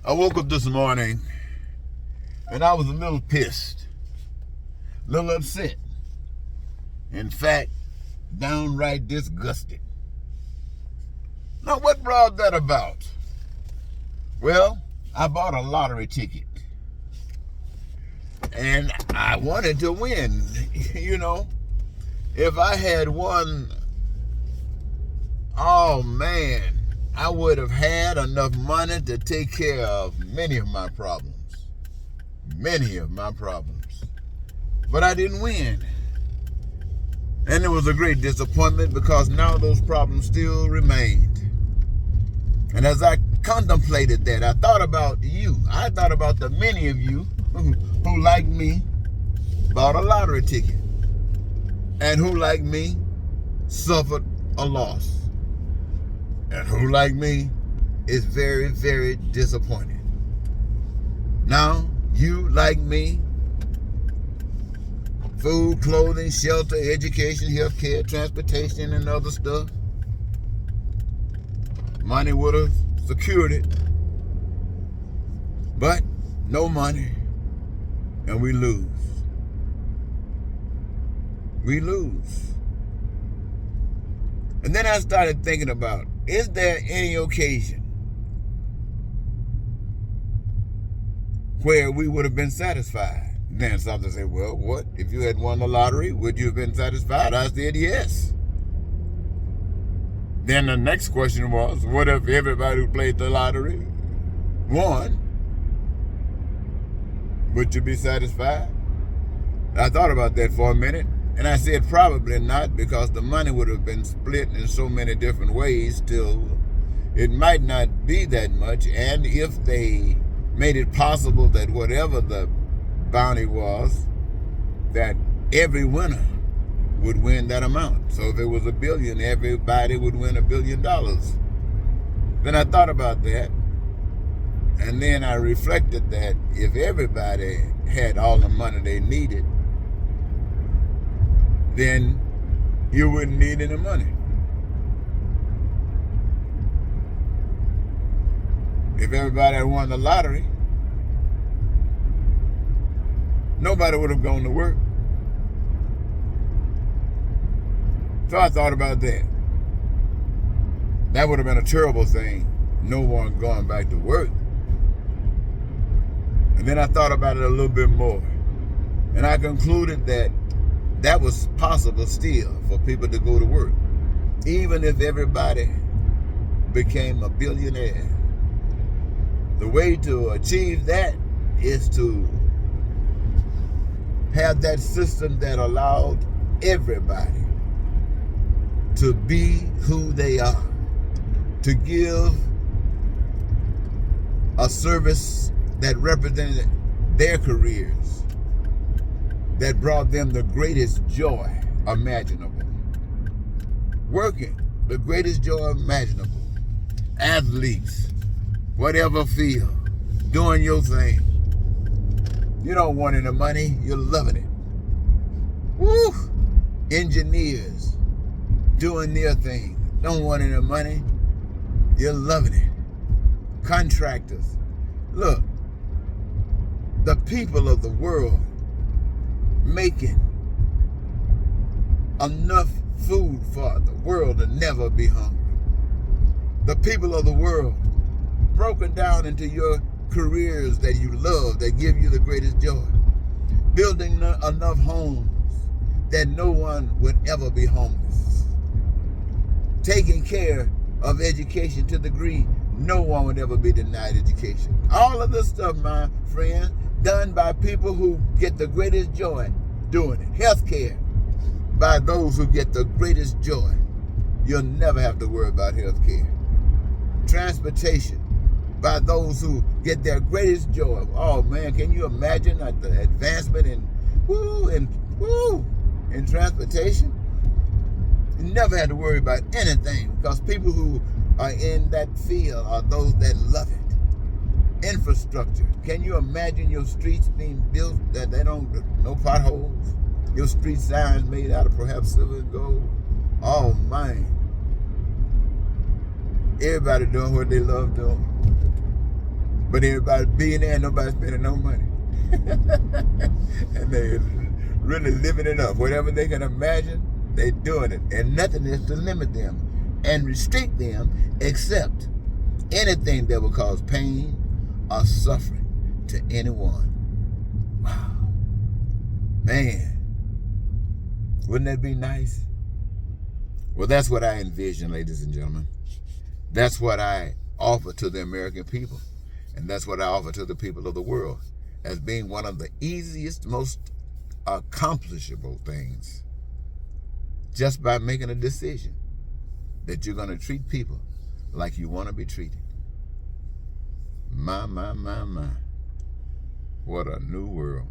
I woke up this morning and I was a little pissed, a little upset. In fact, downright disgusted. Now, what brought that about? Well, I bought a lottery ticket and I wanted to win. You know, if I had won, oh man, I would have had enough money to take care of many of my problems. Many of my problems. But I didn't win. And it was a great disappointment because now those problems still remained. And as I contemplated that, I thought about you. I thought about the many of you who like me, bought a lottery ticket. And who, like me, suffered a loss. And who, like me, is very, very disappointed. Now, you, like me, food, clothing, shelter, education, health care, transportation, and other stuff. Money would have secured it. But no money, and we lose. We lose. And then I started thinking about, is there any occasion where we would have been satisfied? Then something said, well, what? If you had won the lottery, would you have been satisfied? I said, yes. Then the next question was, what if everybody who played the lottery won? Would you be satisfied? I thought about that for a minute, and I said probably not, because the money would have been split in so many different ways till it might not be that much. And if they made it possible that whatever the bounty was, that every winner would win that amount. So if it was $1 billion, everybody would win $1 billion. Then I thought about that, and then I reflected that if everybody had all the money they needed, then you wouldn't need any money. If everybody had won the lottery, nobody would have gone to work. So I thought about that. That would have been a terrible thing, no one going back to work. And then I thought about it a little bit more. And I concluded that that was possible still for people to go to work, even if everybody became a billionaire. The way to achieve that is to have that system that allowed everybody to be who they are, to give a service that represented their careers, that brought them the greatest joy imaginable. Working, the greatest joy imaginable. Athletes, whatever field, doing your thing. You don't want any money, you're loving it. Woo! Engineers, doing their thing. Don't want any money, you're loving it. Contractors. Look, the people of the world making enough food for the world to never be hungry. The people of the world broken down into your careers that you love, that give you the greatest joy. Building enough homes that no one would ever be homeless. Taking care of education to the degree no one would ever be denied education. All of this stuff, my friend, done by people who get the greatest joy doing it. Healthcare, by those who get the greatest joy. You'll never have to worry about healthcare. Transportation, by those who get their greatest joy. Oh man, can you imagine the advancement in transportation? You never had to worry about anything, because people who are in that field are those that love it. Infrastructure. Can you imagine your streets being built that they don't, no potholes? Your street signs made out of perhaps silver and gold? Oh man. Everybody doing what they love doing. But everybody being there, nobody spending no money. And they really living it up. Whatever they can imagine, they doing it. And nothing is to limit them and restrict them except anything that will cause pain or suffering to anyone. Wow. Man. Wouldn't that be nice? Well, that's what I envision, ladies and gentlemen. That's what I offer to the American people. And that's what I offer to the people of the world as being one of the easiest, most accomplishable things. Just by making a decision that you're going to treat people like you want to be treated. My. What a new world.